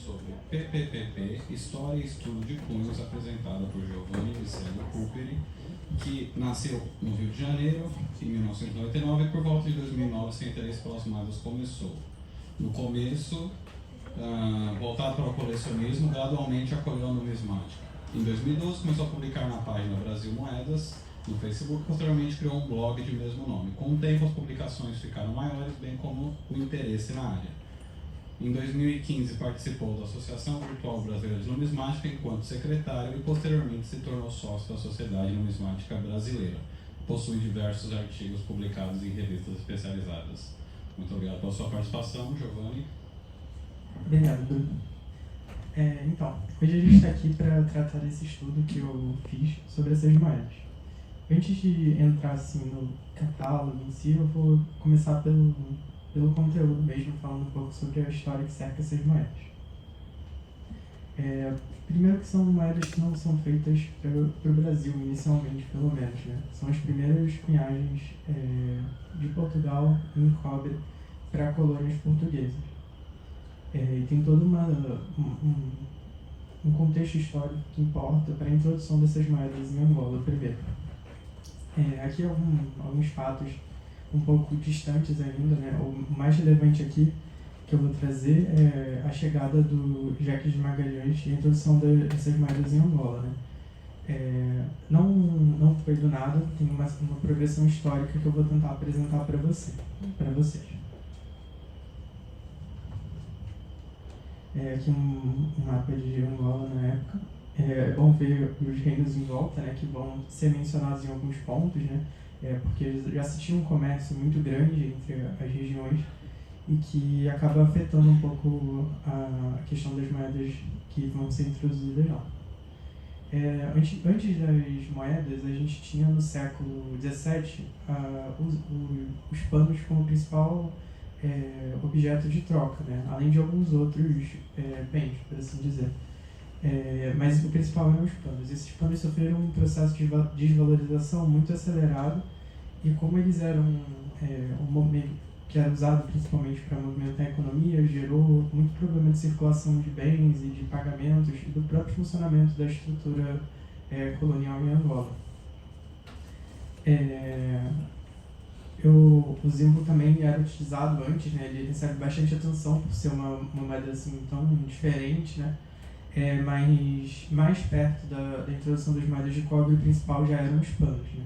sobre PPPP, História e Estudo de Cunhos, apresentada por Giovanni Vicelli Cuperi, que nasceu no Rio de Janeiro em 1999 e por volta de 2009 seu interesse pelas moedas começou. No começo, voltado para o colecionismo, gradualmente acolheu a numismática. Em 2012 começou a publicar na página Brasil Moedas, no Facebook, posteriormente criou um blog de mesmo nome. Com o tempo as publicações ficaram maiores, bem como o interesse na área. Em 2015 participou da Associação Virtual Brasileira de Numismática enquanto secretário e posteriormente se tornou sócio da Sociedade Numismática Brasileira. Possui diversos artigos publicados em revistas especializadas. Muito obrigado pela sua participação, Giovanni. Obrigado, Bruno. Então, hoje a gente está aqui para tratar desse estudo que eu fiz sobre essas moedas. Antes de entrar assim, no catálogo em si, eu vou começar pelo conteúdo mesmo, falando um pouco sobre a história que cerca essas moedas. Primeiro que são moedas que não são feitas para o Brasil, inicialmente, pelo menos, né? São as primeiras cunhagens de Portugal em cobre para colônias portuguesas. E tem todo um contexto histórico que importa para a introdução dessas moedas em Angola primeiro. Aqui alguns fatos um pouco distantes ainda, né? O mais relevante aqui que eu vou trazer é a chegada do Jacques de Magalhães e a introdução dessas moedas em Angola, né? Não foi do nada, tem uma progressão histórica que eu vou tentar apresentar para vocês. Aqui um mapa de Angola na época. É bom ver os reinos em volta, né, que vão ser mencionados em alguns pontos, né, porque já se tinha um comércio muito grande entre as regiões e que acaba afetando um pouco a questão das moedas que vão ser introduzidas lá. Antes das moedas, a gente tinha no século XVII os panos como principal objeto de troca, né, além de alguns outros bens, por assim dizer. Mas o principal eram os panos. Esses panos sofreram um processo de desvalorização muito acelerado e como eles eram um momento que era usado principalmente para movimentar a economia, gerou muito problema de circulação de bens e de pagamentos e do próprio funcionamento da estrutura colonial em Angola. O Zimbo também era utilizado antes, né? Ele recebe bastante atenção por ser uma moeda assim tão diferente, né? Mas mais perto da introdução das moedas de cobre, o principal já eram os panos, né?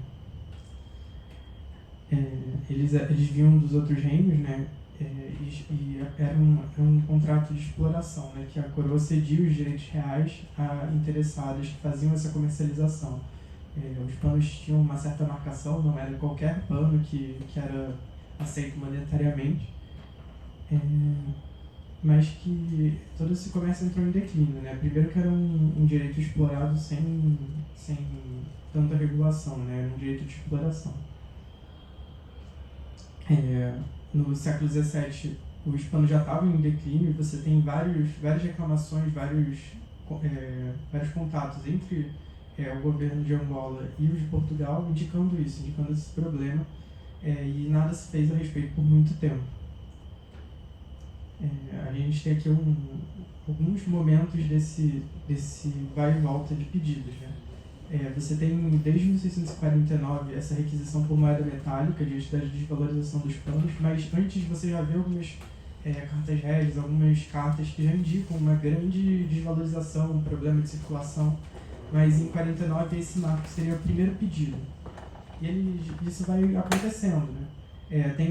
Eles vinham dos outros reinos, né? E era um contrato de exploração, né? Que a coroa cedia os direitos reais a interessados que faziam essa comercialização. Os panos tinham uma certa marcação, não era qualquer pano que era aceito monetariamente. Mas que todo esse comércio entrou em declínio, né? Primeiro que era um direito explorado sem tanta regulação, né? Era um direito de exploração. No século XVII, os panos já estavam em declínio e você tem várias reclamações, vários contatos entre o governo de Angola e o de Portugal indicando esse problema, e nada se fez a respeito por muito tempo. A gente tem aqui alguns momentos desse vai e volta de pedidos, né? Você tem desde 1649 essa requisição por moeda metálica diante da desvalorização dos panos, mas antes você já vê algumas cartas régias, algumas cartas que já indicam uma grande desvalorização, um problema de circulação, mas em 49 esse marco seria o primeiro pedido. E isso vai acontecendo, né?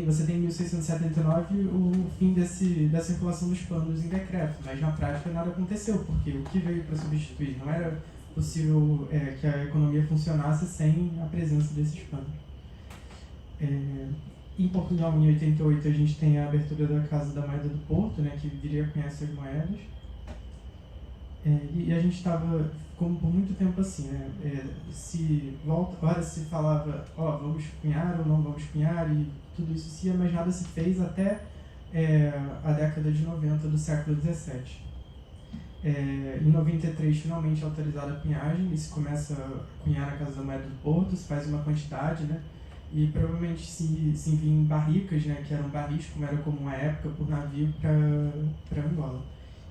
Você tem em 1679 o fim da circulação dos panos em decreto, mas na prática nada aconteceu, porque o que veio para substituir? Não era possível que a economia funcionasse sem a presença desses panos. Em Portugal, em 88, a gente tem a abertura da Casa da Moeda do Porto, né, que viria a conhecer as moedas. E a gente estava, como por muito tempo assim, né, hora se falava, vamos cunhar ou não vamos cunhar, e tudo isso se ia, mas nada se fez até a década de 90 do século XVII. Em 93, finalmente é autorizada a cunhagem, e se começa a cunhar na Casa da Moeda do Porto, se faz uma quantidade, né, e provavelmente se envia em barricas, né, que eram barris, como era comum à época, por navio para Angola.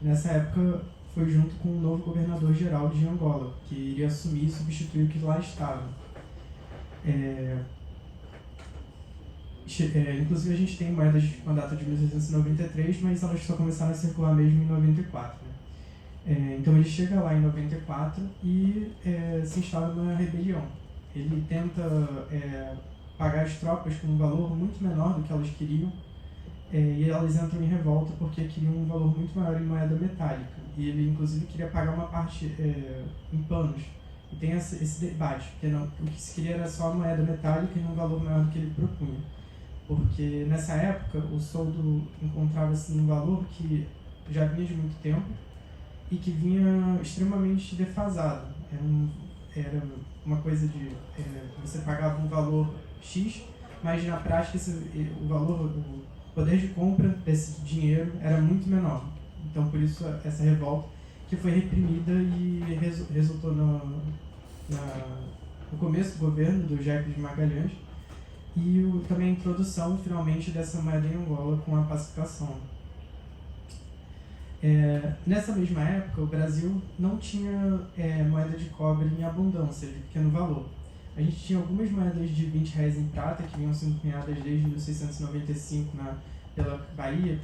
Nessa época foi junto com o novo governador-geral de Angola, que iria assumir e substituir o que lá estava. Inclusive a gente tem moedas com a data de 1693, mas elas só começaram a circular mesmo em 94. Né? Então ele chega lá em 94 e se instala uma rebelião. Ele tenta pagar as tropas com um valor muito menor do que elas queriam, e elas entram em revolta porque queriam um valor muito maior em moeda metálica. E ele inclusive queria pagar uma parte em panos. E tem esse debate, porque o que se queria era só a moeda metálica e um valor maior do que ele propunha. Porque nessa época o soldo encontrava-se num valor que já vinha de muito tempo e que vinha extremamente defasado. Era uma coisa de você pagava um valor X, mas na prática o poder de compra desse dinheiro era muito menor. Então por isso essa revolta que foi reprimida e resultou no começo do governo do Jacques de Magalhães e também a introdução finalmente dessa moeda em Angola com a pacificação. Nessa mesma época, o Brasil não tinha moeda de cobre em abundância, de pequeno valor. A gente tinha algumas moedas de R$20 em prata, que vinham sendo cunhadas desde 1695 pela Bahia,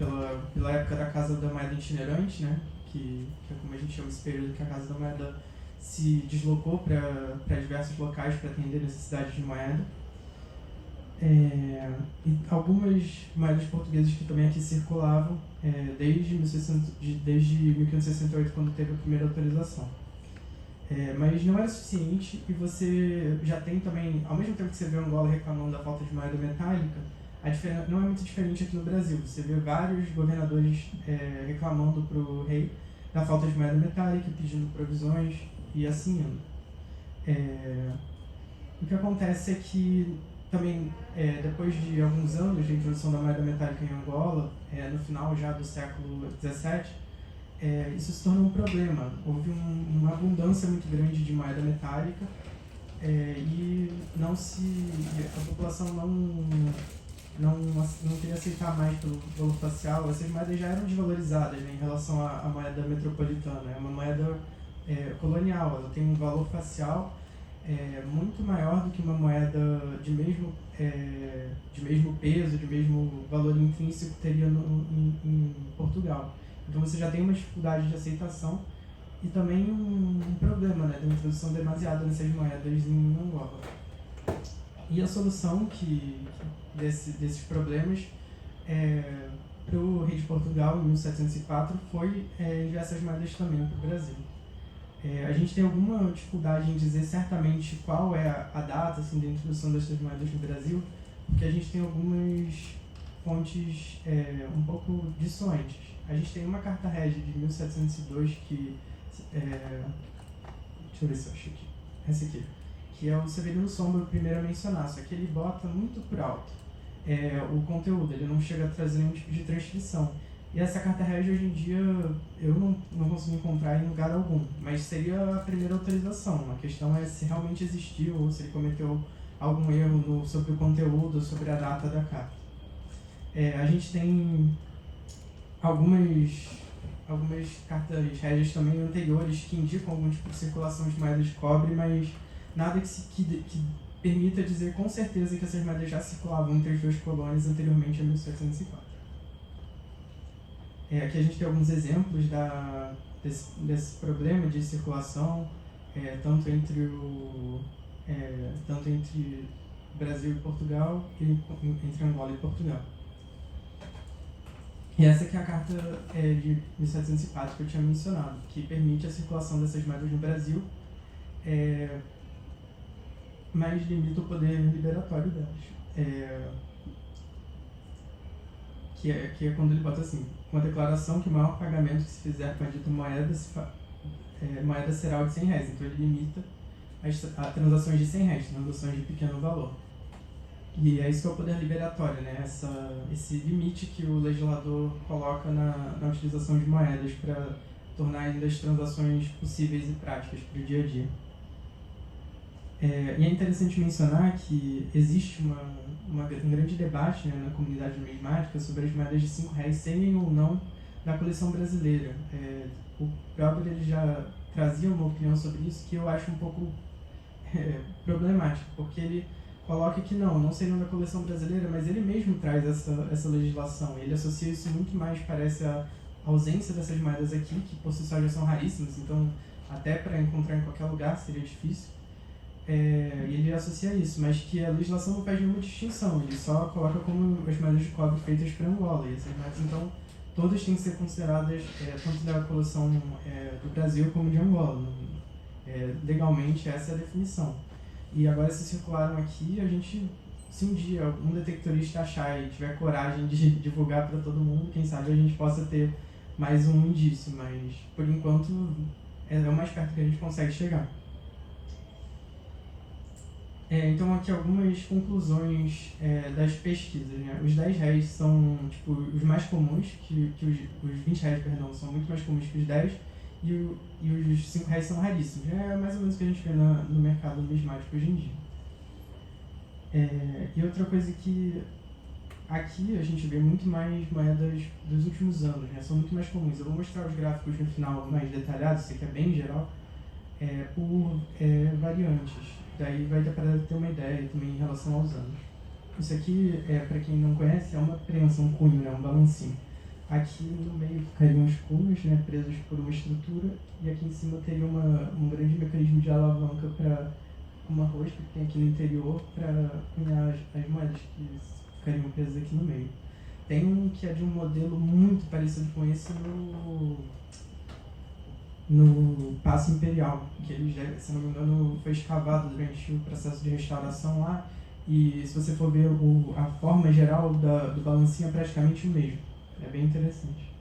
pela época da Casa da Moeda Itinerante, né? que é como a gente chama esse período que a Casa da Moeda se deslocou para diversos locais para atender necessidades de moeda. E algumas moedas portuguesas que também aqui circulavam desde 1568, quando teve a primeira autorização. Mas não era suficiente, e você já tem também, ao mesmo tempo que você vê Angola reclamando da falta de moeda metálica, a diferença não é muito diferente aqui no Brasil. Você vê vários governadores reclamando para o rei da falta de moeda metálica, pedindo provisões e assim indo. O que acontece é que também, depois de alguns anos de introdução da moeda metálica em Angola, no final já do século XVII, isso se tornou um problema. Houve uma abundância muito grande de moeda metálica e a população não queria aceitar mais pelo valor facial. Essas moedas já eram desvalorizadas, né, em relação à moeda metropolitana. É uma moeda colonial, ela tem um valor facial muito maior do que uma moeda de mesmo peso, de mesmo valor intrínseco que teria em Portugal. Então você já tem uma dificuldade de aceitação e também um problema, né, da introdução demasiada nessas moedas em Angola. E a solução desses problemas para o rei de Portugal, em 1704, foi enviar essas moedas também para o Brasil. A gente tem alguma dificuldade em dizer certamente qual é a data assim, da introdução dessas moedas no Brasil, porque a gente tem algumas fontes um pouco dissoantes. A gente tem uma carta régia de 1702 que... deixa eu ver se eu acho aqui. Essa aqui. Que é o Severino Sombra, o primeiro a mencionar, só que ele bota muito por alto o conteúdo, ele não chega a trazer nenhum tipo de transcrição. E essa carta régia, hoje em dia, eu não consigo encontrar em lugar algum, mas seria a primeira autorização. A questão é se realmente existiu ou se ele cometeu algum erro sobre o conteúdo, sobre a data da carta. A gente tem algumas cartas régias também anteriores que indicam algum tipo de circulação de moedas de cobre, mas nada que permita dizer com certeza que essas moedas já circulavam entre as duas colônias anteriormente a 1704. Aqui a gente tem alguns exemplos desse problema de circulação, tanto entre Brasil e Portugal e entre Angola e Portugal. E essa aqui é a carta de 1704 que eu tinha mencionado, que permite a circulação dessas moedas no Brasil, mas limita o poder liberatório delas. Que é quando ele bota assim: com a declaração que o maior pagamento que se fizer com a dita moeda, moeda será o de R$100. Então ele limita a transações de R$100, transações de pequeno valor. E é isso que é o poder liberatório, né? Esse limite que o legislador coloca na utilização de moedas para tornar ainda as transações possíveis e práticas para o dia a dia. E é interessante mencionar que existe um grande debate, né, na comunidade numismática sobre as moedas de R$5 serem ou não da coleção brasileira. O Glauber ele já trazia uma opinião sobre isso que eu acho um pouco problemático, porque ele coloca que não seriam da coleção brasileira, mas ele mesmo traz essa legislação. Ele associa isso muito mais, parece, à ausência dessas moedas aqui, que por si só já são raríssimas, então até para encontrar em qualquer lugar seria difícil. E ele associa isso, mas que a legislação não faz nenhuma distinção, ele só coloca como as moedas de cobre feitas para Angola, e essas moedas, então, todas têm que ser consideradas, tanto da coleção do Brasil como de Angola. Legalmente, essa é a definição. E agora, se circularam aqui, a gente, se um dia um detectorista achar e tiver coragem de divulgar para todo mundo, quem sabe a gente possa ter mais um indício, mas, por enquanto, é o mais perto que a gente consegue chegar. Então, aqui algumas conclusões das pesquisas, né? Os 10 réis são os mais comuns, os 20 réis, perdão, são muito mais comuns que os 10, e os 5 réis são raríssimos. É mais ou menos o que a gente vê no mercado numismático hoje em dia. E outra coisa que aqui a gente vê muito mais moedas dos últimos anos, né? São muito mais comuns. Eu vou mostrar os gráficos no final mais detalhados, isso aqui é bem geral, por variantes. Daí vai dar para ter uma ideia também em relação aos anos. Isso aqui, para quem não conhece, é uma prensa, um cunho, né, um balancinho. Aqui no meio ficariam os cunhos, né, presos por uma estrutura, e aqui em cima teria um grande mecanismo de alavanca para uma rosca que tem aqui no interior para cunhar as moedas que ficariam presas aqui no meio. Tem um que é de um modelo muito parecido com esse no Paço Imperial, que ele já, se não me engano, foi escavado durante o processo de restauração lá, e se você for ver a forma geral do balancinho é praticamente o mesmo. É bem interessante.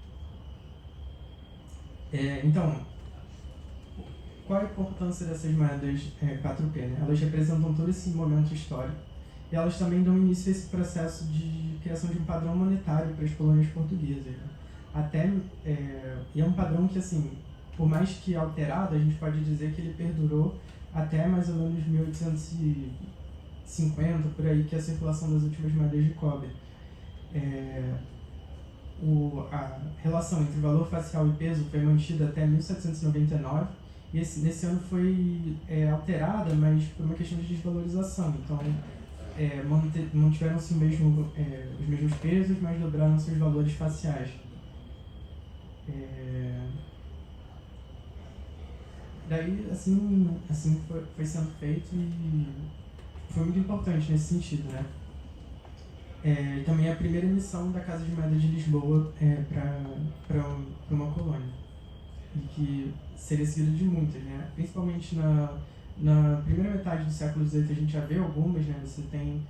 Então, qual a importância dessas moedas 4P? Né? Elas representam todo esse momento histórico, e elas também dão início a esse processo de criação de um padrão monetário para as colônias portuguesas. Né? E é um padrão que, assim, por mais que alterado, a gente pode dizer que ele perdurou até mais ou menos 1850, por aí, que é a circulação das últimas moedas de cobre. A relação entre valor facial e peso foi mantida até 1799, e nesse ano foi alterada, mas por uma questão de desvalorização. Então, mantiveram-se os mesmos pesos, mas dobraram-se os valores faciais. Daí, assim foi sendo feito, e foi muito importante nesse sentido, né? E também é a primeira emissão da Casa de Moeda de Lisboa para uma colônia, e que seria seguida de muitas, né? Principalmente na primeira metade do século XVIII a gente já vê algumas, né? Você tem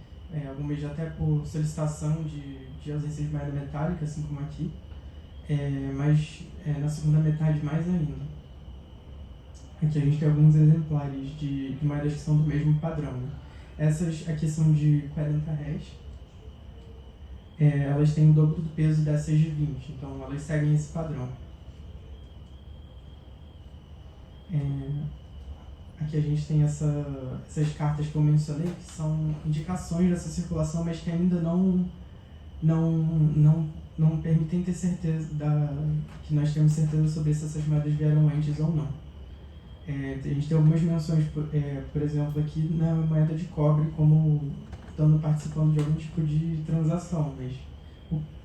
algumas até por solicitação de ausência de moeda metálica, assim como aqui, mas na segunda metade mais ainda. Aqui a gente tem alguns exemplares de moedas que são do mesmo padrão. Né? Essas aqui são de 40 réis. Elas têm o dobro do peso dessas de 20, então elas seguem esse padrão. Aqui a gente tem essas cartas que eu mencionei, que são indicações dessa circulação, mas que ainda não permitem ter certeza que nós temos certeza sobre se essas moedas vieram antes ou não. A gente tem algumas menções, por exemplo, aqui na moeda de cobre, como estando participando de algum tipo de transação, mas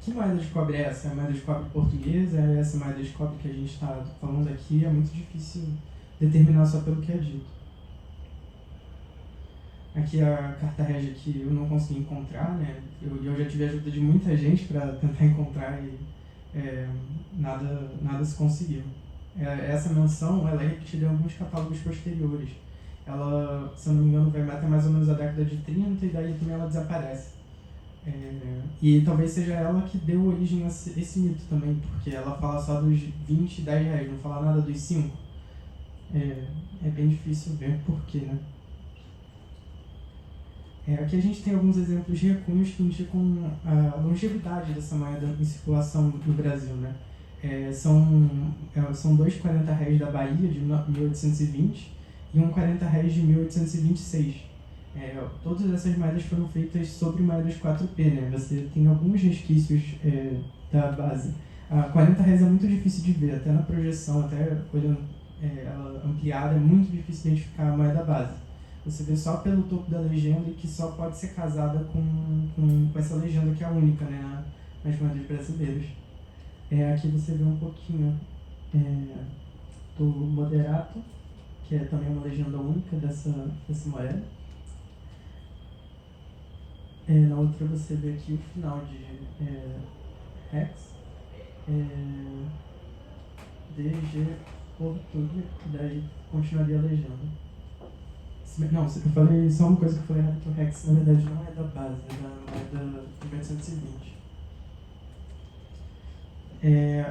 que moeda de cobre é essa? É a moeda de cobre portuguesa? É essa moeda de cobre que a gente está falando aqui? É muito difícil determinar só pelo que é dito. Aqui a carta régia que eu não consegui encontrar, né? Eu já tive a ajuda de muita gente para tentar encontrar e nada se conseguiu. Essa menção ela é repetida em alguns catálogos posteriores. Ela, se eu não me engano, vai até mais ou menos a década de 30 e daí também ela desaparece. E talvez seja ela que deu origem a esse mito também, porque ela fala só dos 20 e 10 reais, não fala nada dos 5. É bem difícil ver porquê, né? Aqui a gente tem alguns exemplos de recunhos que indicam a longevidade dessa moeda em circulação no Brasil, né? São dois 40 réis da Bahia, de 1820, e um 40 réis de 1826. Todas essas moedas foram feitas sobre moedas 4P, né? Você tem alguns resquícios da base A 40 Hz é muito difícil de ver, até na projeção, até olhando ela ampliada, é muito difícil identificar a moeda base. Você vê só pelo topo da legenda e que só pode ser casada com essa legenda que é única, né, nas moedas brasileiras. Aqui você vê um pouquinho do Moderato, que é também uma legenda única dessa moeda. Na outra você vê aqui o final de Hex, DG, tudo, e daí continuaria a legenda. Não, eu falei só uma coisa que eu falei errado, que o Hex na verdade não é da base, é da 1820.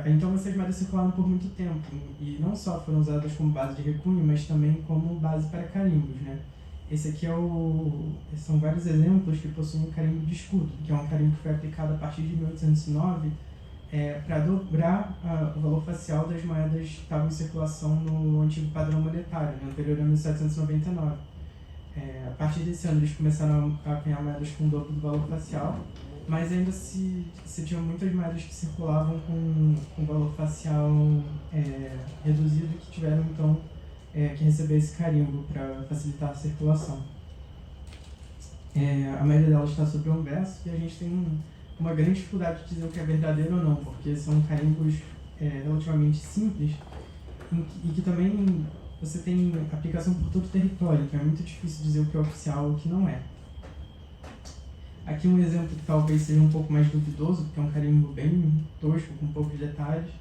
Então essas moedas circularam por muito tempo, e não só foram usadas como base de recunho, mas também como base para carimbos, né? Esse aqui são vários exemplos que possuem um carimbo de escudo, que é um carimbo que foi aplicado a partir de 1809 para dobrar o valor facial das moedas que estavam em circulação no antigo padrão monetário, né, anterior a 1799. A partir desse ano eles começaram a cunhar moedas com o dobro do valor facial, mas ainda se tinham muitas moedas que circulavam com valor facial reduzido, que tiveram então que receber esse carimbo para facilitar a circulação. A maioria delas está sobre um verso, e a gente tem uma grande dificuldade de dizer o que é verdadeiro ou não, porque são carimbos relativamente simples e que também você tem aplicação por todo o território, então é muito difícil dizer o que é oficial e o que não é. Aqui um exemplo que talvez seja um pouco mais duvidoso, porque é um carimbo bem tosco, com poucos detalhes,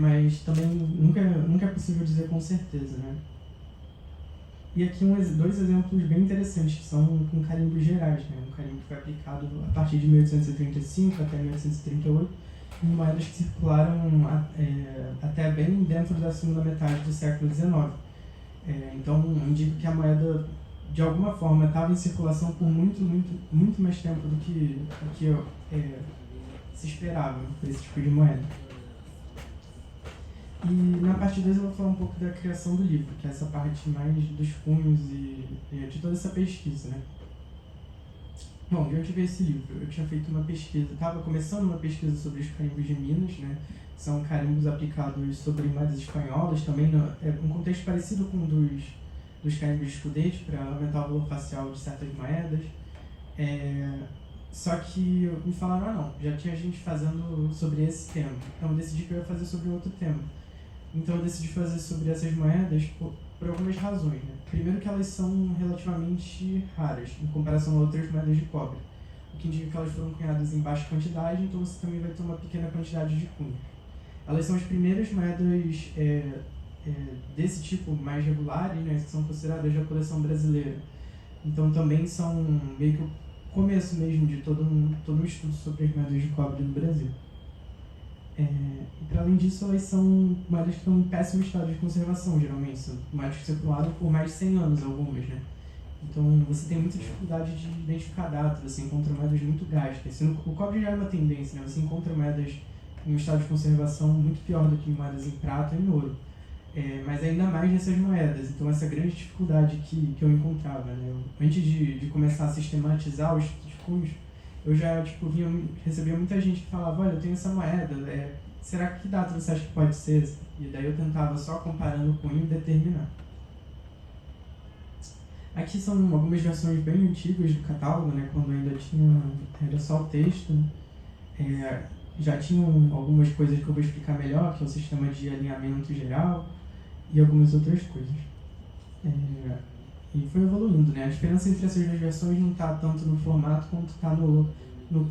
mas também nunca é possível dizer com certeza, né? E aqui dois exemplos bem interessantes, que são com carimbos gerais, né? Um carimbo que foi aplicado a partir de 1835 até 1838, em moedas que circularam até bem dentro da segunda metade do século XIX. Então, indica que a moeda, de alguma forma, estava em circulação por muito mais tempo do que se esperava para esse tipo de moeda. E na parte 2 eu vou falar um pouco da criação do livro, que é essa parte mais dos cunhos e de toda essa pesquisa, né? Bom, de onde veio esse livro? Eu tinha feito uma pesquisa, estava começando uma pesquisa sobre os carimbos de Minas, né? São carimbos aplicados sobre moedas espanholas, também um contexto parecido com o dos carimbos de escudete, para aumentar o valor facial de certas moedas. Só que me falaram, não, já tinha gente fazendo sobre esse tema, então eu decidi que eu ia fazer sobre outro tema. Então eu decidi fazer sobre essas moedas por algumas razões, né? Primeiro que elas são relativamente raras, em comparação a outras moedas de cobre, o que indica que elas foram cunhadas em baixa quantidade, então você também vai ter uma pequena quantidade de cunho. Elas são as primeiras moedas desse tipo mais regulares, né, que são consideradas da coleção brasileira. Então também são meio que o começo mesmo de todo um estudo sobre as moedas de cobre no Brasil. E para além disso, elas são moedas que estão em péssimo estado de conservação, geralmente. São moedas que circularam por mais de 100 anos, algumas, né? Então você tem muita dificuldade de identificar data, você encontra moedas muito gastas. O cobre já é uma tendência, né? Você encontra moedas em um estado de conservação muito pior do que moedas em prata e em ouro. Mas ainda mais nessas moedas. Então essa grande dificuldade que eu encontrava, né? Antes de começar a sistematizar os cunhos, eu já recebia muita gente que falava, olha, eu tenho essa moeda, será que data você acha que pode ser? E daí eu tentava só comparando o cunho determinar. Aqui são algumas versões bem antigas do catálogo, né, quando ainda era só o texto. Já tinham algumas coisas que eu vou explicar melhor, que é o sistema de alinhamento geral e algumas outras coisas. E foi evoluindo, né? A diferença entre essas duas versões não está tanto no formato quanto está no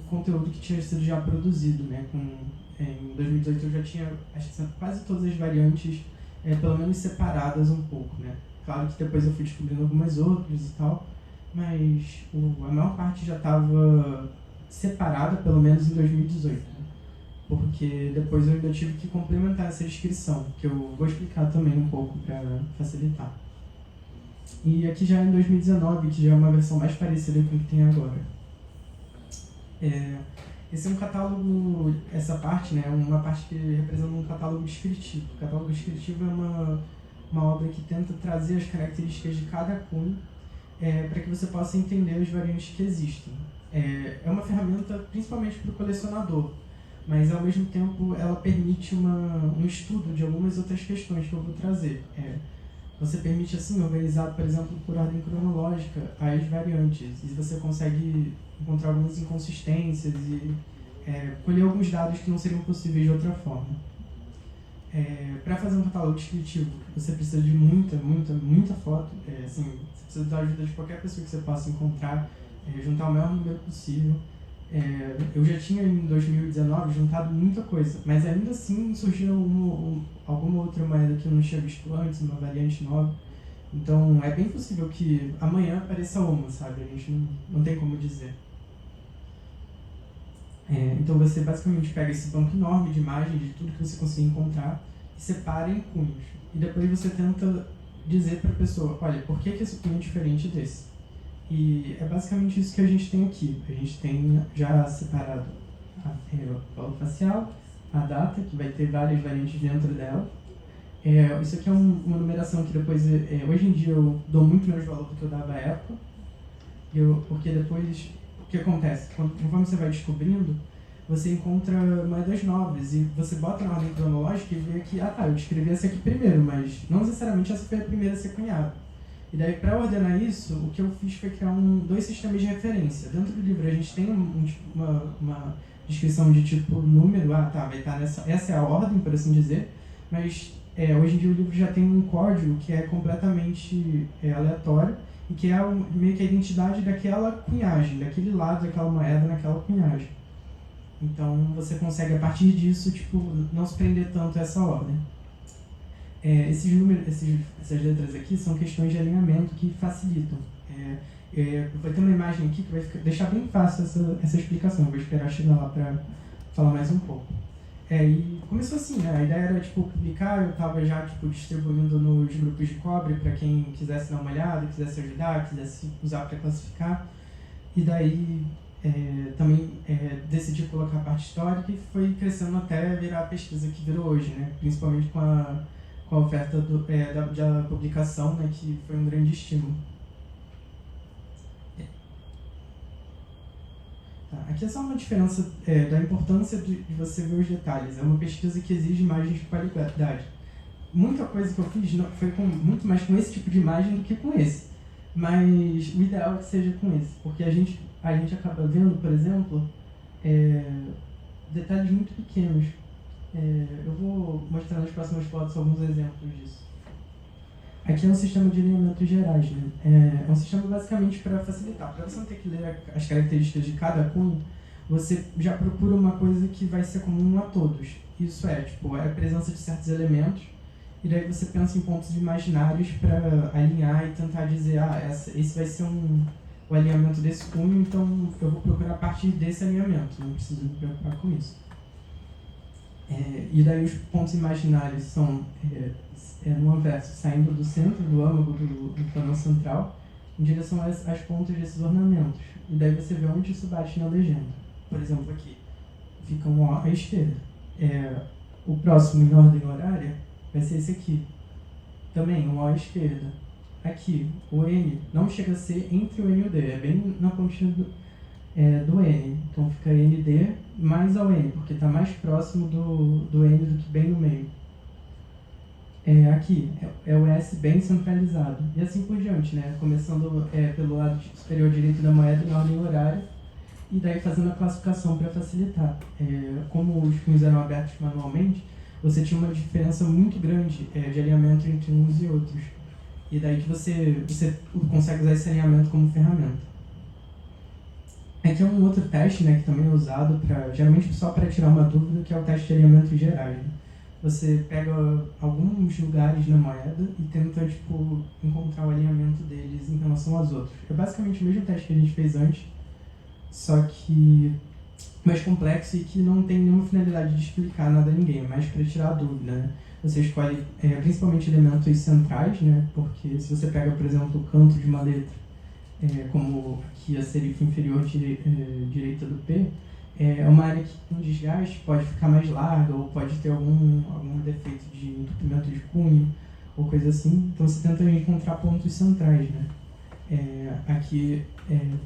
conteúdo que tinha sido já produzido, né? Em 2018 eu já tinha, acho que quase todas as variantes, pelo menos separadas um pouco, né? Claro que depois eu fui descobrindo algumas outras e tal, mas a maior parte já estava separada, pelo menos em 2018, né? Porque depois eu ainda tive que complementar essa descrição, que eu vou explicar também um pouco para facilitar. E aqui já em 2019, que já é uma versão mais parecida com o que tem agora. Esse é um catálogo, essa parte, né, uma parte que representa um catálogo descritivo. O catálogo descritivo é uma obra que tenta trazer as características de cada cunho para que você possa entender as variantes que existem. É uma ferramenta principalmente para o colecionador, mas ao mesmo tempo ela permite um estudo de algumas outras questões que eu vou trazer. Você permite assim organizar, por exemplo, por ordem cronológica as variantes, e você consegue encontrar algumas inconsistências e colher alguns dados que não seriam possíveis de outra forma. Para fazer um catálogo descritivo, você precisa de muita foto. Assim, você precisa da ajuda de qualquer pessoa que você possa encontrar, juntar o maior número possível. Eu já tinha em 2019 juntado muita coisa, mas ainda assim surgiu alguma outra moeda que eu não tinha visto antes, uma variante nova. Então é bem possível que amanhã apareça uma, sabe? A gente não tem como dizer. Então você basicamente pega esse banco enorme de imagens de tudo que você conseguir encontrar e separa em cunhos. E depois você tenta dizer para a pessoa, olha, por que esse cunho é diferente desse? E é basicamente isso que a gente tem aqui. A gente tem já separado o valor facial, a data, que vai ter várias variantes dentro dela. Isso aqui é uma numeração que depois, hoje em dia eu dou muito menos valor do que eu dava à época. Porque depois, o que acontece? Conforme você vai descobrindo, você encontra moedas novas e você bota na ordem cronológica e vê que, eu descrevi essa aqui primeiro, mas não necessariamente essa foi a primeira a ser cunhada. E daí, para ordenar isso, o que eu fiz foi criar dois sistemas de referência. Dentro do livro a gente tem uma descrição de tipo número, vai estar essa é a ordem, por assim dizer, mas hoje em dia o livro já tem um código que é completamente aleatório e que é meio que a identidade daquela cunhagem, daquele lado daquela moeda naquela cunhagem. Então você consegue, a partir disso, não se prender tanto a essa ordem. Esses números, essas letras aqui são questões de alinhamento que facilitam. Vai ter uma imagem aqui que vai deixar bem fácil essa explicação. Eu vou esperar chegar lá para falar mais um pouco. E começou assim, né? A ideia era publicar, eu estava já distribuindo nos grupos de cobre para quem quisesse dar uma olhada, quisesse ajudar, quisesse usar para classificar. E daí também decidi colocar a parte histórica e foi crescendo até virar a pesquisa que virou hoje, né? Principalmente com a oferta da publicação, né, que foi um grande estímulo. Aqui é só uma diferença da importância de você ver os detalhes. É uma pesquisa que exige imagens de qualidade. Muita coisa que eu fiz foi muito mais com esse tipo de imagem do que com esse. Mas o ideal é que seja com esse, porque a gente acaba vendo, por exemplo, detalhes muito pequenos. Eu vou mostrar nas próximas fotos alguns exemplos disso. Aqui é um sistema de alinhamentos gerais, né? É um sistema basicamente para facilitar. Para você não ter que ler as características de cada cunho, você já procura uma coisa que vai ser comum a todos. Isso é a presença de certos elementos, e daí você pensa em pontos imaginários para alinhar e tentar dizer, esse vai ser o alinhamento desse cunho, então eu vou procurar a partir desse alinhamento, não preciso me preocupar com isso. E daí os pontos imaginários são no anverso, saindo do centro do âmago do plano central em direção às pontas desses ornamentos. E daí você vê onde isso bate na legenda. Por exemplo, aqui fica um O à esquerda. O próximo em ordem horária vai ser esse aqui. Também um O à esquerda. Aqui, o N não chega a ser entre o N e o D, é bem na pontinha do N. Então fica ND mais ao N, porque está mais próximo do N do que bem no meio. Aqui é o S bem centralizado. E assim por diante, né? Começando pelo lado superior direito da moeda em ordem horária, e daí fazendo a classificação para facilitar. Como os punhos eram abertos manualmente, você tinha uma diferença muito grande de alinhamento entre uns e outros. E daí que você consegue usar esse alinhamento como ferramenta. Aqui é um outro teste, né, que também é usado geralmente só para tirar uma dúvida, que é o teste de alinhamento gerais. Né? Você pega alguns lugares na moeda e tenta encontrar o alinhamento deles em relação aos outros. É basicamente o mesmo teste que a gente fez antes, só que mais complexo e que não tem nenhuma finalidade de explicar nada a ninguém, é mais para tirar a dúvida. Né? Você escolhe principalmente elementos centrais, né? Porque se você pega, por exemplo, o canto de uma letra, como aqui a serifa inferior direita do P, é uma área que com desgaste pode ficar mais larga ou pode ter algum defeito de entupimento de cunho ou coisa assim. Então você tenta encontrar pontos centrais, né? Aqui,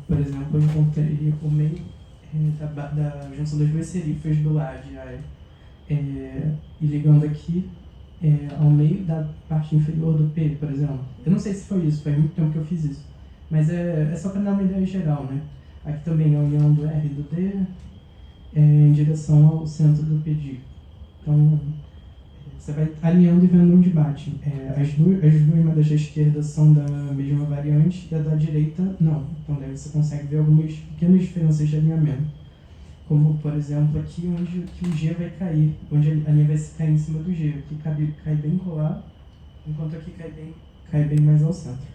por exemplo, eu encontrei o meio da junção das duas serifas do Lá de Aia. E ligando aqui ao meio da parte inferior do P, por exemplo. Eu não sei se foi isso, faz muito tempo que eu fiz isso. Mas é só para dar uma ideia geral, né? Aqui também a união do R e do D em direção ao centro do PD. Então, você vai alinhando e vendo onde bate. As duas moedas da esquerda são da mesma variante e a da direita não. Então, daí você consegue ver algumas pequenas diferenças de alinhamento. Como, por exemplo, aqui onde que o G vai cair, onde a linha vai cair em cima do G. Aqui cai bem colado, enquanto aqui cai bem mais ao centro.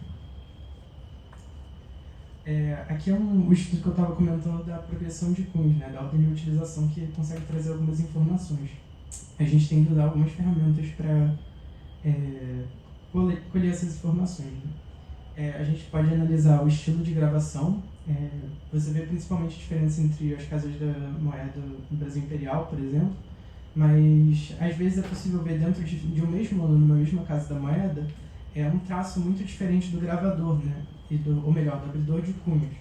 Aqui é o estudo que eu estava comentando da progressão de cunhos, né, da ordem de utilização, que consegue trazer algumas informações. A gente tem que usar algumas ferramentas para colher essas informações. Né? A gente pode analisar o estilo de gravação. Você vê principalmente a diferença entre as casas da moeda do Brasil Imperial, por exemplo, mas às vezes é possível ver dentro de um mesmo ano, numa mesma casa da moeda, um traço muito diferente do gravador, né? Ou melhor, do abridor de cunhos,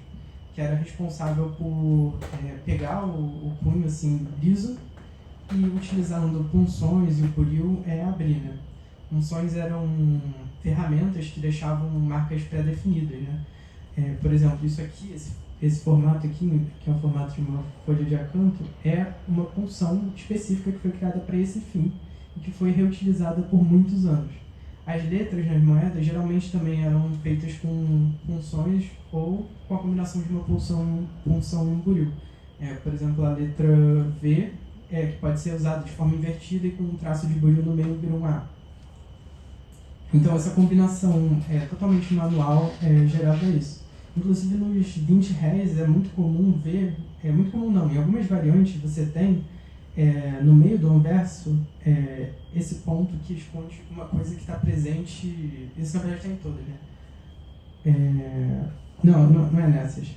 que era responsável por pegar o cunho assim, liso e utilizando punções e o buril abrir. Né? Punções eram ferramentas que deixavam marcas pré-definidas. Né? Por exemplo, isso aqui, esse formato aqui, que é o formato de uma folha de acanto, é uma punção específica que foi criada para esse fim e que foi reutilizada por muitos anos. As letras nas moedas geralmente também eram feitas com punções ou com a combinação de uma punção e um buril. Por exemplo, a letra V, que pode ser usada de forma invertida e com um traço de buril no meio vira um A. Então essa combinação totalmente manual gerava isso. Inclusive nos 20 réis é muito comum ver, muito comum não, em algumas variantes você tem no meio do anverso esse ponto que esconde uma coisa que está presente, isso na verdade está em todas, né? Não é nessas,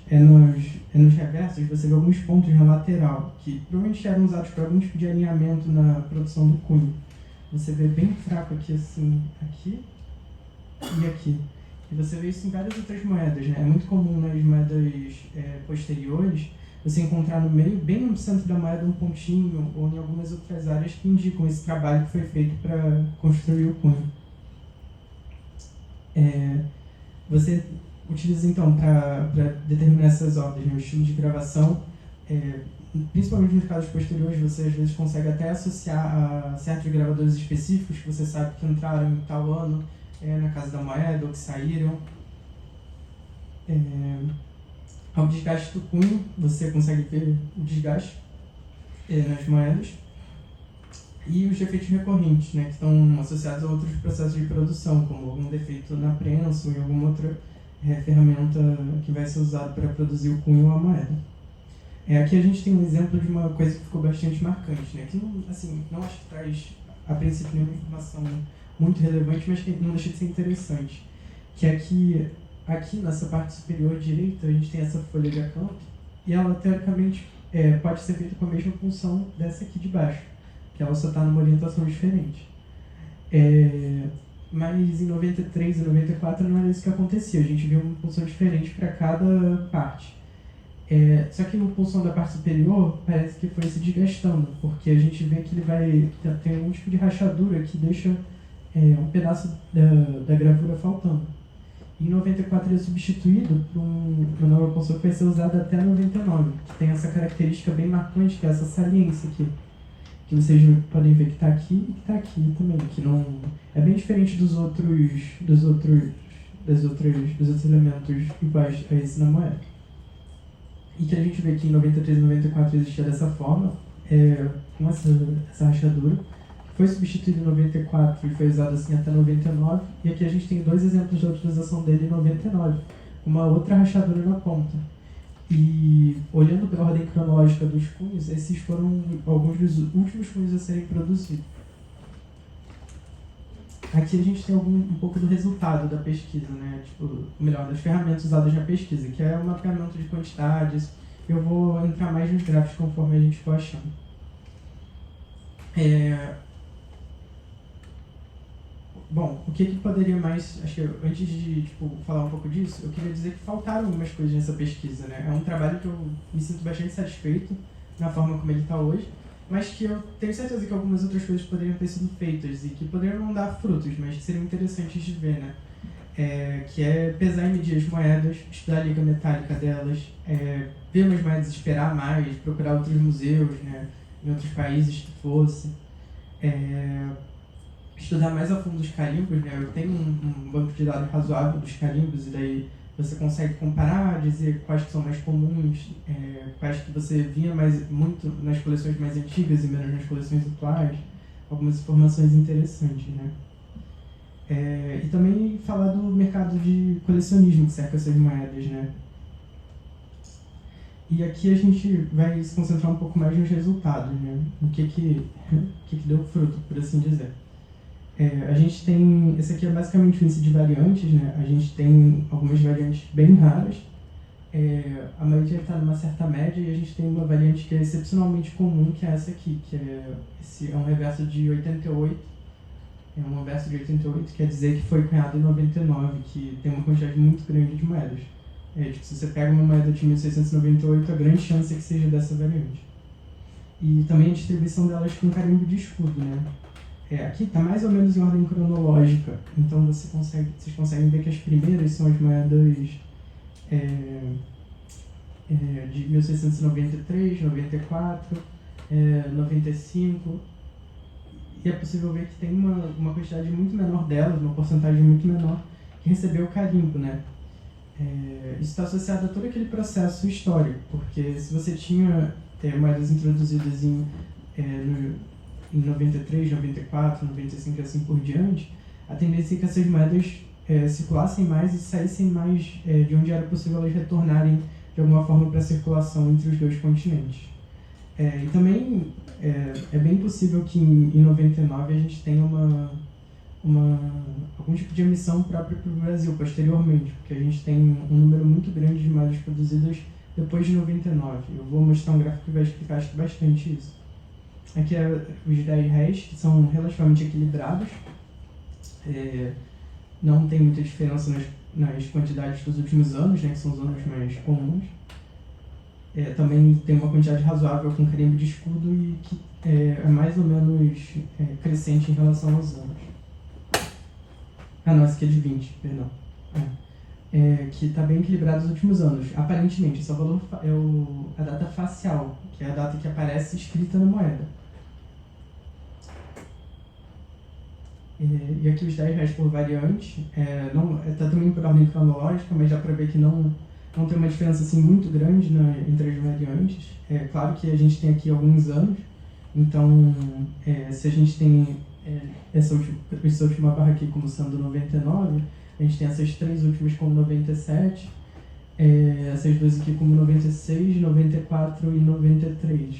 nos reversos você vê alguns pontos na lateral, que provavelmente eram usados para algum tipo de alinhamento na produção do cunho. Você vê bem fraco aqui assim, aqui e aqui. E você vê isso em várias outras moedas, né? É muito comum nas moedas posteriores você encontrar no meio, bem no centro da moeda, um pontinho, ou em algumas outras áreas que indicam esse trabalho que foi feito para construir o cunho. Você utiliza, então, para determinar essas ordens, né, o estilo de gravação, principalmente nos casos posteriores, você às vezes consegue até associar a certos gravadores específicos que você sabe que entraram em tal ano na casa da moeda, ou que saíram. Ao desgaste do cunho, você consegue ver o desgaste nas moedas e os defeitos recorrentes, né, que estão associados a outros processos de produção, como algum defeito na prensa ou em alguma outra ferramenta que vai ser usada para produzir o cunho ou a moeda. Aqui a gente tem um exemplo de uma coisa que ficou bastante marcante, né, que não acho que traz a princípio nenhuma informação muito relevante, mas que não deixa de ser interessante, que é que aqui nessa parte superior direita a gente tem essa folha de acanto e ela teoricamente pode ser feita com a mesma função dessa aqui de baixo, que ela só está numa orientação diferente. Mas em 93 e 94 não era isso que acontecia, a gente viu uma função diferente para cada parte. Só que a função da parte superior parece que foi se desgastando, porque a gente vê que ele vai ter algum tipo de rachadura que deixa um pedaço da gravura faltando. Em 94 ele é substituído por uma nova função que vai ser usada até 99, que tem essa característica bem marcante, que é essa saliência aqui, que vocês podem ver que está aqui e que está aqui também, que não é bem diferente dos outros elementos iguais a esse na moeda. E que a gente vê que em 93 e 94 existia dessa forma, com essa rachadura. Foi substituído em 94 e foi usado assim até 99, e aqui a gente tem dois exemplos da utilização dele em 99, uma outra rachadura na ponta. E olhando pela ordem cronológica dos cunhos, esses foram alguns dos últimos cunhos a serem produzidos. Aqui a gente tem um pouco do resultado da pesquisa, né? Das ferramentas usadas na pesquisa, que é o mapeamento de quantidades. Eu vou entrar mais nos gráficos conforme a gente for achando. bom, o que poderia mais... Acho que antes de falar um pouco disso, eu queria dizer que faltaram algumas coisas nessa pesquisa, né? É um trabalho que eu me sinto bastante satisfeito na forma como ele está hoje, mas que eu tenho certeza que algumas outras coisas poderiam ter sido feitas e que poderiam não dar frutos, mas que seriam interessantes de ver, né? Que é pesar e medir as moedas, estudar a liga metálica delas, ver umas moedas, esperar mais, procurar outros museus, né, em outros países que fosse, estudar mais a fundo os carimbos, né? Eu tenho um banco de dados razoável dos carimbos e daí você consegue comparar, dizer quais que são mais comuns, quais que você via muito nas coleções mais antigas e menos nas coleções atuais, algumas informações interessantes, né? E também falar do mercado de colecionismo que cerca essas moedas, né? E aqui a gente vai se concentrar um pouco mais nos resultados, né? O que deu fruto, por assim dizer. A gente tem... Esse aqui é basicamente o índice de variantes, né? A gente tem algumas variantes bem raras. A maioria está numa certa média e a gente tem uma variante que é excepcionalmente comum, que é essa aqui, que é um reverso de 88. É um reverso de 88, quer dizer que foi cunhado em 99, que tem uma quantidade muito grande de moedas. Se você pega uma moeda de 1698, a grande chance é que seja dessa variante. E também a distribuição delas com carimbo de escudo, né? Aqui está mais ou menos em ordem cronológica, então vocês conseguem ver que as primeiras são as moedas de 1693, 94, 95, e é possível ver que tem uma quantidade muito menor delas, uma porcentagem muito menor, que recebeu o carimbo, né? Isso está associado a todo aquele processo histórico, porque se você tinha moedas introduzidas em 93, 94, 95 e assim por diante, a tendência é que essas moedas circulassem mais e saíssem mais de onde era possível elas retornarem de alguma forma para a circulação entre os dois continentes. E também é bem possível que em 99 a gente tenha algum tipo de emissão própria para o Brasil posteriormente, porque a gente tem um número muito grande de moedas produzidas depois de 99. Eu vou mostrar um gráfico que vai explicar acho que bastante isso. Aqui os 10 réis, que são relativamente equilibrados, não tem muita diferença nas quantidades dos últimos anos, né, que são os anos mais comuns. Também tem uma quantidade razoável com carimbo de escudo e que é mais ou menos crescente em relação aos anos. Não, esse aqui é de 20, perdão. Que está bem equilibrado nos últimos anos. Aparentemente, esse é o valor, a data facial, que é a data que aparece escrita na moeda. E aqui os 10 reais por variante, está também por ordem cronológica, mas dá para ver que não tem uma diferença assim, muito grande entre as variantes. Claro que a gente tem aqui alguns anos, então se a gente tem essa última barra aqui como sendo 99, a gente tem essas três últimas como 97, essas duas aqui como 96, 94 e 93.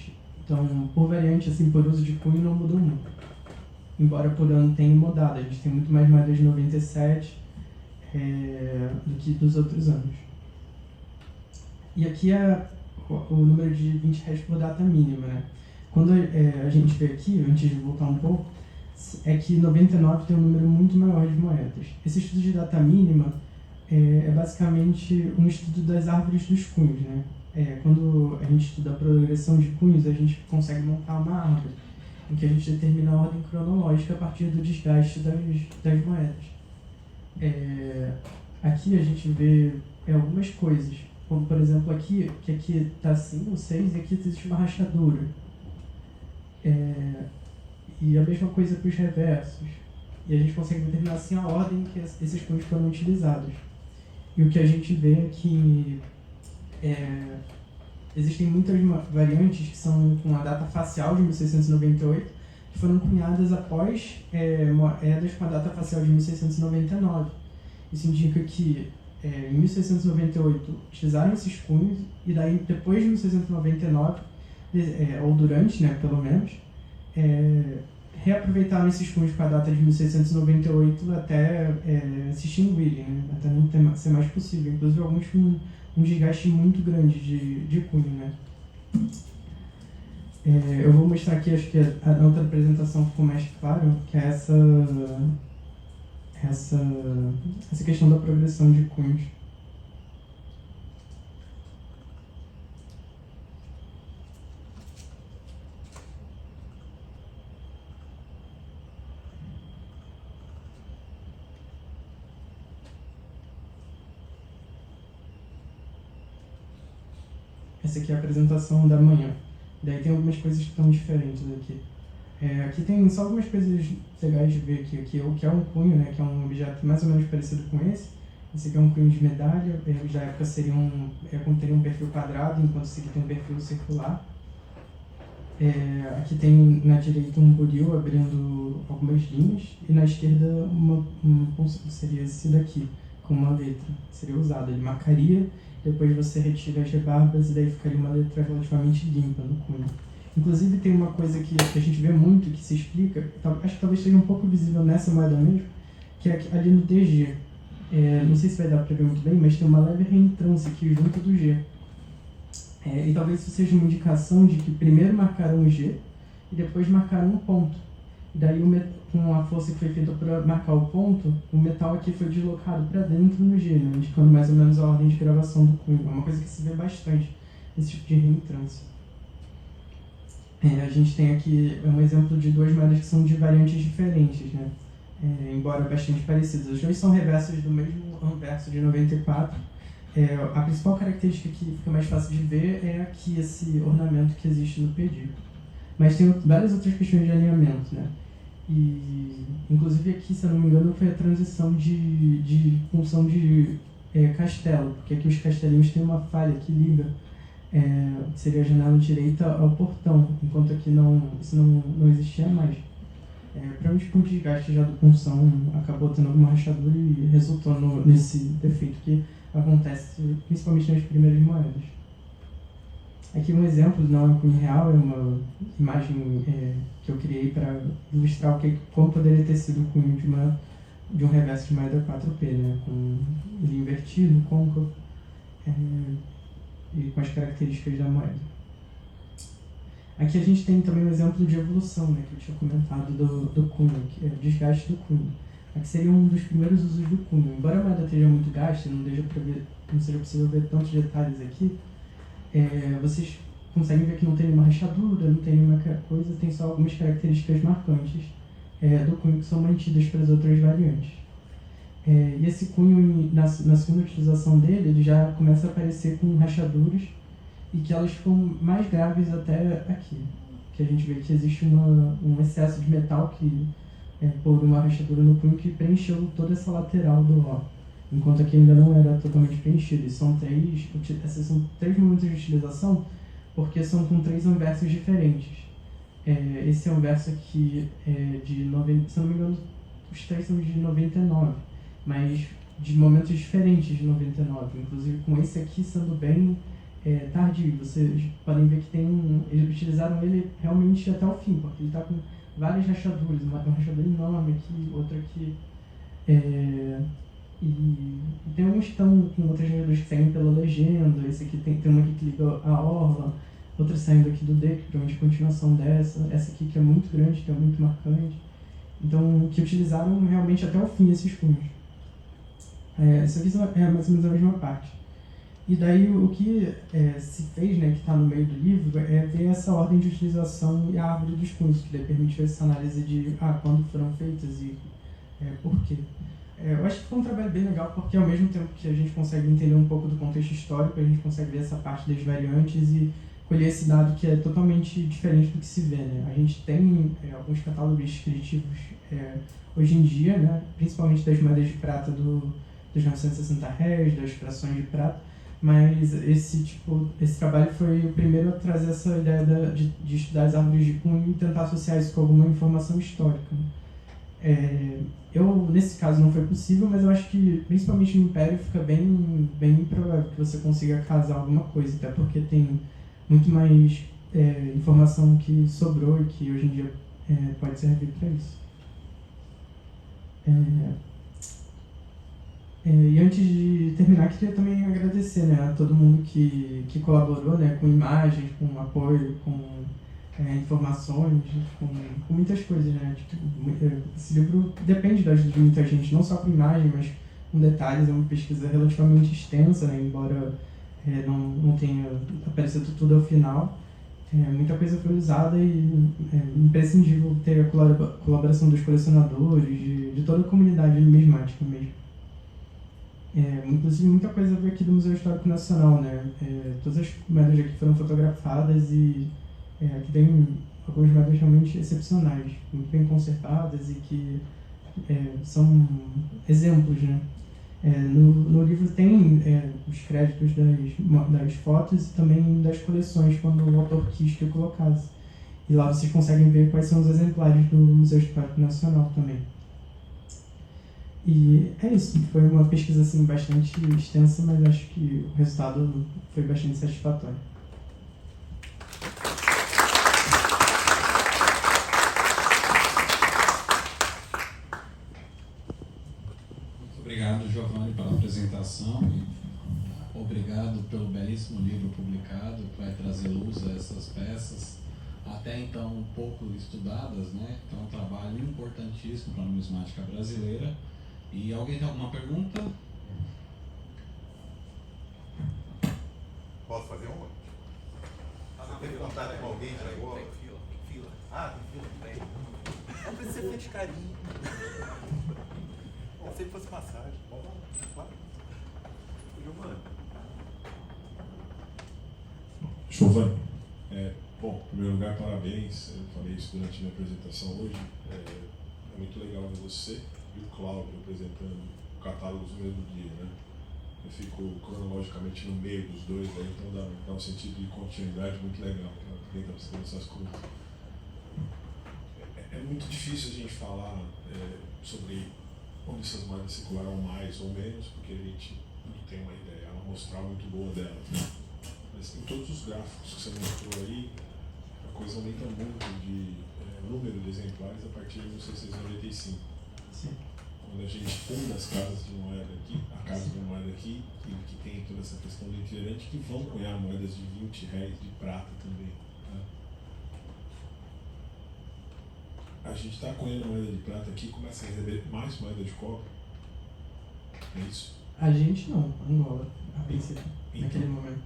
Então, por variante, assim, por uso de cunho, não mudou muito. Embora por ano tenha mudado, a gente tem muito mais moedas de 97 do que dos outros anos. E aqui é o número de 20 reais por data mínima, né? Quando a gente vê aqui, antes de voltar um pouco, é que 99 tem um número muito maior de moedas. Esse estudo de data mínima é basicamente um estudo das árvores dos cunhos, né? Quando a gente estuda a progressão de cunhos, a gente consegue montar uma árvore, em que a gente determina a ordem cronológica a partir do desgaste das moedas. Aqui a gente vê algumas coisas, como por exemplo aqui, que aqui está 5, 6 e aqui existe uma rachadura. E a mesma coisa para os reversos. E a gente consegue determinar assim a ordem que esses cunhos foram utilizados. E o que a gente vê é que existem muitas variantes que são com a data facial de 1698, que foram cunhadas após moedas com a data facial de 1699. Isso indica que em 1698 utilizaram esses cunhos e daí depois de 1699, ou durante, né, pelo menos, reaproveitaram esses cunhos com a data de 1698 até se extinguirem, né, até não ser mais possível. Inclusive alguns com um desgaste muito grande de cunho, né. Eu vou mostrar aqui, acho que a outra apresentação ficou mais claro, que é essa questão da progressão de cunhos. Essa aqui é a apresentação da manhã. Daí tem algumas coisas que estão diferentes aqui. Aqui tem só algumas coisas legais de ver aqui. O que é um cunho, né, que é um objeto mais ou menos parecido com esse. Esse aqui é um cunho de medalha. Da época teria um perfil quadrado, enquanto esse aqui tem um perfil circular. Aqui tem na direita um buril abrindo algumas linhas e na esquerda seria esse daqui, com uma letra. Seria usado, ele marcaria. Depois você retira as rebarbas e daí ficaria uma letra relativamente limpa no cunho. Inclusive tem uma coisa que a gente vê muito, que se explica, acho que talvez seja um pouco visível nessa moeda mesmo, que é ali no DG. Não sei se vai dar para ver muito bem, mas tem uma leve reentrância aqui junto do G. E talvez isso seja uma indicação de que primeiro marcaram o G e depois marcaram um ponto. Daí, com a força que foi feita para marcar o ponto, o metal aqui foi deslocado para dentro no G, né, indicando mais ou menos a ordem de gravação do cunho. É uma coisa que se vê bastante, esse tipo de reentrância. A gente tem aqui um exemplo de duas moedas que são de variantes diferentes, né, embora bastante parecidas. Os dois são reversos do mesmo anverso de 94. A principal característica que fica mais fácil de ver é aqui esse ornamento que existe no pedido. Mas tem várias outras questões de alinhamento, né? E, inclusive aqui, se eu não me engano, foi a transição de função de castelo, porque aqui os castelinhos têm uma falha que liga, seria a janela direita ao portão, enquanto aqui isso não existia mais. Provavelmente por desgaste já do punção, acabou tendo alguma rachadura e resultou nesse defeito que acontece principalmente nas primeiras moedas. Aqui um exemplo, não é um cunho real, é uma imagem que eu criei para ilustrar como poderia ter sido o cunho de um reverso de moeda 4P, né? Com ele invertido, côncavo, e com as características da moeda. Aqui a gente tem também um exemplo de evolução, né, que eu tinha comentado do cunho, que é o desgaste do cunho. Aqui seria um dos primeiros usos do cunho. Embora a moeda esteja muito gasta, não seja possível ver tantos detalhes aqui, vocês conseguem ver que não tem nenhuma rachadura, não tem nenhuma coisa, tem só algumas características marcantes do cunho que são mantidas para as outras variantes. E esse cunho, na segunda utilização dele, ele já começa a aparecer com rachaduras e que elas ficam mais graves até aqui, que a gente vê que existe um excesso de metal por uma rachadura no cunho que preencheu toda essa lateral do O, enquanto aqui ainda não era totalmente preenchido. Esses são três momentos de utilização, porque são com três anversos diferentes. Esse anverso aqui é de 90, se não me engano, os três são de 99, mas de momentos diferentes de 99, inclusive com esse aqui sendo bem tardio. Vocês podem ver que eles utilizaram ele realmente até o fim, porque ele está com várias rachaduras, uma rachadura enorme aqui, outra aqui, e tem alguns que estão com outras rachaduras que saem pela legenda. Esse aqui tem uma aqui que liga a orla, outra saindo aqui do D, que provavelmente é continuação dessa, essa aqui que é muito grande, que é muito marcante. Então, que utilizaram realmente até o fim esses cunhos. Isso aqui é mais ou menos a mesma parte. E daí o que se fez, né, que está no meio do livro, é ver essa ordem de utilização e a árvore dos cunhos, que daí permitiu essa análise de quando foram feitas e por quê. Eu acho que foi um trabalho bem legal, porque ao mesmo tempo que a gente consegue entender um pouco do contexto histórico, a gente consegue ver essa parte das variantes e colher esse dado que é totalmente diferente do que se vê, né? A gente tem alguns catálogos descritivos hoje em dia, né, principalmente das moedas de prata dos 960 réis, das frações de prata, mas esse trabalho foi o primeiro a trazer essa ideia de estudar as árvores de cunho e tentar associar isso com alguma informação histórica, né? Nesse caso não foi possível, mas eu acho que principalmente no Império fica bem improvável que você consiga casar alguma coisa, até porque tem muito mais informação que sobrou e que hoje em dia pode servir para isso. E antes de terminar, queria também agradecer, né, a todo mundo que colaborou, né, com imagens, com apoio, com informações, com muitas coisas, né? Esse livro depende da ajuda de muita gente, não só com imagem, mas com detalhes. É uma pesquisa relativamente extensa, né? Embora não tenha aparecido tudo ao final. Muita coisa foi usada e é imprescindível ter a colaboração dos colecionadores, de toda a comunidade numismática mesmo. Inclusive, muita coisa veio aqui do Museu Histórico Nacional, né? Todas as moedas aqui foram fotografadas e aqui tem algumas moedas realmente excepcionais, muito bem conservadas e que são exemplos, né? No livro tem os créditos das fotos e também das coleções, quando o autor quis que eu colocasse. E lá vocês conseguem ver quais são os exemplares do Museu Histórico Nacional também. E é isso, foi uma pesquisa assim, bastante extensa, mas acho que o resultado foi bastante satisfatório. Obrigado, Giovanni, pela apresentação e obrigado pelo belíssimo livro publicado que vai trazer luz a essas peças, até então um pouco estudadas, né? Então é um trabalho importantíssimo para a numismática brasileira. E alguém tem alguma pergunta? Posso fazer uma? Você teve contato com alguém de agora? Tem fila. Ah, tem fila? Tem. Não precisa ser de carinho. Eu sei que fosse massagem. Vamos lá, claro. Giovanni. Giovanni, bom, em primeiro lugar, parabéns. Eu falei isso durante a minha apresentação hoje. É muito legal ver você e o Cláudio apresentando o catálogo no mesmo dia, né? Eu fico cronologicamente no meio dos dois, aí, então dá um sentido de continuidade muito legal para quem está essas coisas. É muito difícil a gente falar sobre onde essas moedas circularam mais ou menos, porque a gente não tem uma ideia, é uma amostral muito boa delas, né? Mas em todos os gráficos que você mostrou aí, a coisa aumenta muito de número de exemplares a partir de 1695. Sim. Quando a gente funda as casas de moeda aqui, a casa de moeda aqui, que tem toda essa questão do itinerante, que vão cunhar moedas de 20 réis de prata também. Né? A gente está cunhando moeda de prata aqui e começa a receber mais moeda de cobre. É isso? A gente não, Angola, a princípio, Então, naquele momento.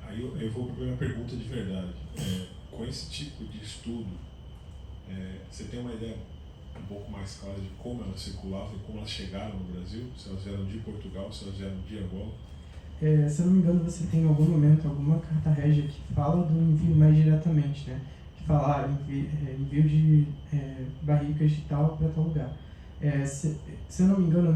Aí eu vou para a primeira pergunta de verdade. Com esse tipo de estudo, você tem uma ideia um pouco mais clara de como elas circulavam e como elas chegaram no Brasil? Se elas vieram de Portugal, se elas vieram de Angola? Se eu não me engano, você tem em algum momento alguma carta régia que fala do envio mais diretamente, né? Que fala envio de barricas de tal para tal lugar. Se eu não me engano,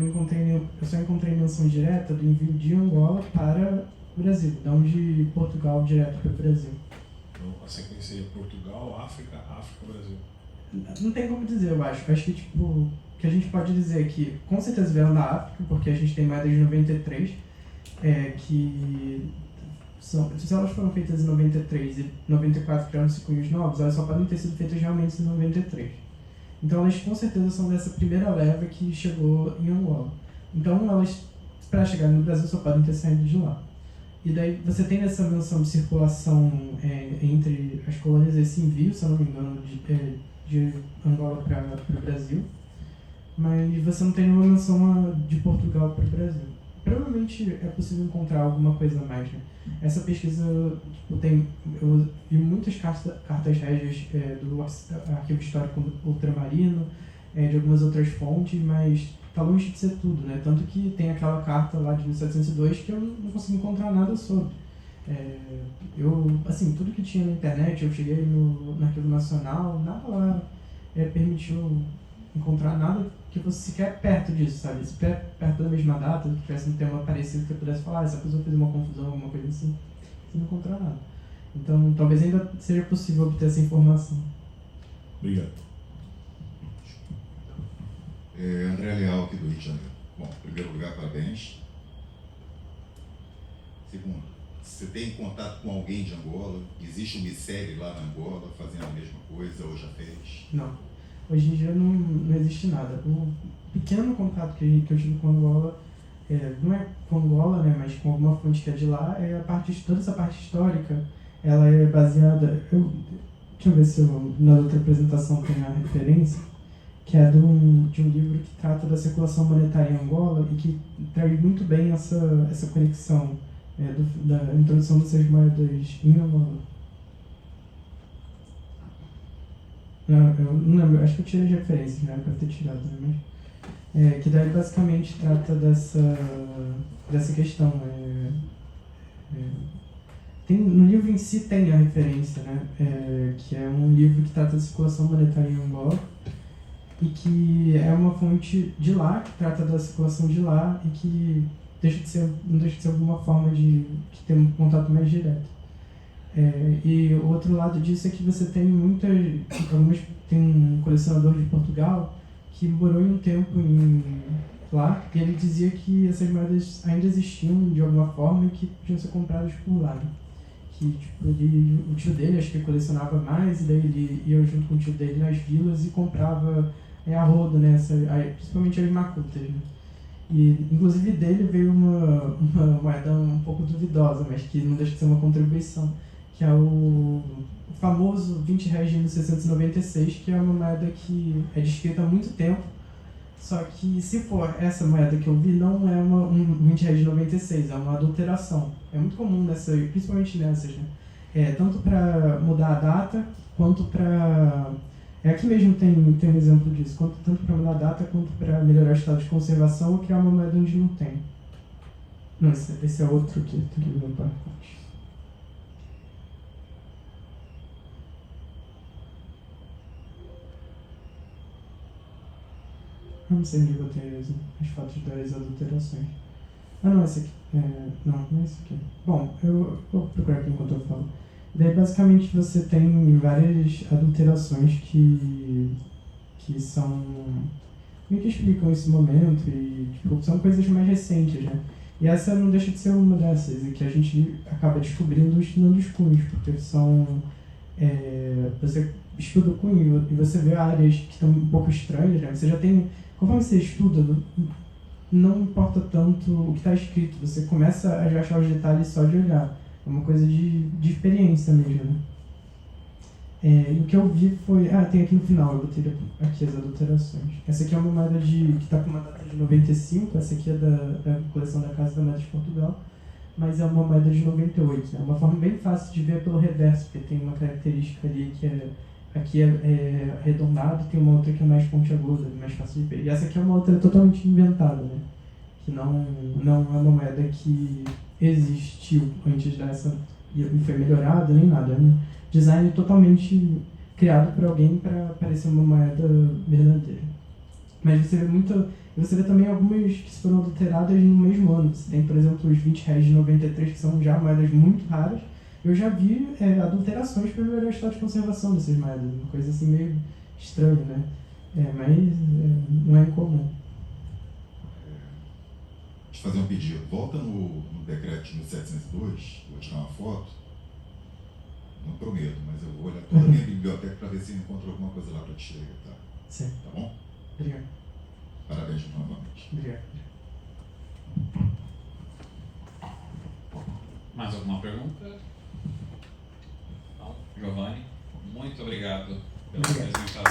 eu só encontrei menção direta do envio de Angola para o Brasil, não de Portugal direto para o Brasil. Então, a sequência seria Portugal, África, Brasil. Não tem como dizer, eu acho. Acho que, o que a gente pode dizer é que, com certeza, vieram da África, porque a gente tem moedas de 93, que se elas foram feitas em 93 e 94 criaram-se cunhos novos, elas só podem ter sido feitas realmente em 93. Então, elas, com certeza, são dessa primeira leva que chegou em Angola. Então, elas, para chegar no Brasil, só podem ter saído de lá. E daí você tem essa menção de circulação entre as colônias, esse envio, se eu não me engano, de Angola para o Brasil, mas você não tem nenhuma menção de Portugal para o Brasil. Provavelmente é possível encontrar alguma coisa a mais, né? Essa pesquisa, eu vi muitas cartas régias do Arquivo Histórico Ultramarino, de algumas outras fontes, mas está longe de ser tudo, né? Tanto que tem aquela carta lá de 1702 que eu não consegui encontrar nada sobre. Tudo que tinha na internet, eu cheguei no Arquivo Nacional, nada lá permitiu encontrar nada que fosse sequer perto disso, sabe? Se perto da mesma data, que tivesse um tema parecido que eu pudesse falar, essa pessoa fez uma confusão, alguma coisa assim, sem encontrar nada. Então, talvez ainda seja possível obter essa informação. Obrigado. André Leal, aqui do Rio de Janeiro. Bom, em primeiro lugar, parabéns. Segundo, você tem contato com alguém de Angola? Existe um missério lá na Angola fazendo a mesma coisa ou já fez? Não. Hoje em dia não existe nada. O pequeno contato que eu tive com Angola, não é com Angola, né, mas com alguma fonte que é de lá, toda essa parte histórica, ela é baseada... deixa eu ver se eu, na outra apresentação tem a referência, que é de um livro que trata da circulação monetária em Angola e que traz muito bem essa conexão da introdução dessas moedas em Angola. Eu não lembro, acho que eu tirei as referências, né, para ter tirado, né, mas, que daí basicamente trata dessa questão. No livro em si tem a referência, né, que é um livro que trata da circulação monetária em Angola e que é uma fonte de lá, que trata da circulação de lá e que não deixa de ser alguma forma de ter um contato mais direto. E o outro lado disso é que você tem tem um colecionador de Portugal que morou em um tempo lá e ele dizia que essas moedas ainda existiam de alguma forma e que podiam ser compradas por lá. Que tipo, o tio dele acho que colecionava mais e daí ele ia junto com o tio dele nas vilas e comprava a rodo, né, principalmente as macutas, né? E inclusive dele veio uma moeda um pouco duvidosa, mas que não deixa de ser uma contribuição, que é o famoso 20 reais de 1696, que é uma moeda que é descrita há muito tempo, só que se for essa moeda que eu vi, não é um 20 reais de 96, é uma adulteração. É muito comum principalmente nessas, né? Tanto para mudar a data, quanto para... Aqui mesmo tem um exemplo disso, tanto para mudar a data, quanto para melhorar o estado de conservação ou criar uma moeda onde não tem. Não, esse é outro que eu para Eu não sei onde eu botei as fotos das adulterações. Não, esse aqui. Não é esse aqui. Bom, eu vou procurar aqui enquanto eu falo. Daí, basicamente, você tem várias adulterações que são... meio que explicam esse momento e tipo, são coisas mais recentes, né? E essa não deixa de ser uma dessas, e que a gente acaba descobrindo estudando os cunhos, porque são... você estuda o cunho e você vê áreas que estão um pouco estranhas, né? Você já tem... Conforme você estuda, não importa tanto o que está escrito, você começa a achar os detalhes só de olhar. É uma coisa de experiência mesmo, né? E o que eu vi foi... tem aqui no final, eu botei aqui as adulterações. Essa aqui é uma moeda que está com uma data de 95, essa aqui é da coleção da Casa da Moeda de Portugal, mas é uma moeda de 98. É uma forma bem fácil de ver pelo reverso, porque tem uma característica ali que aqui é arredondado, tem uma outra que é mais pontiaguda, mais fácil de ver. E essa aqui é uma outra totalmente inventada, né? Que não é uma moeda que existiu antes dessa e foi melhorada nem nada. É um design totalmente criado por alguém para parecer uma moeda verdadeira. Mas você vê também algumas que foram adulteradas no mesmo ano. Você tem, por exemplo, os 20 reais de 93, que são já moedas muito raras. Eu já vi adulterações para melhorar o estado de conservação dessas moedas. Uma coisa assim meio estranha, né? Mas não é incomum. Deixa eu fazer um pedido. Volta no decreto de 1702, vou tirar uma foto. Não prometo, mas eu vou olhar toda a minha biblioteca para ver se encontro alguma coisa lá para te tá? Sim. Tá bom? Obrigado. Parabéns novamente. Obrigado. Mais alguma pergunta? Não? Giovanni, muito obrigado pela apresentação.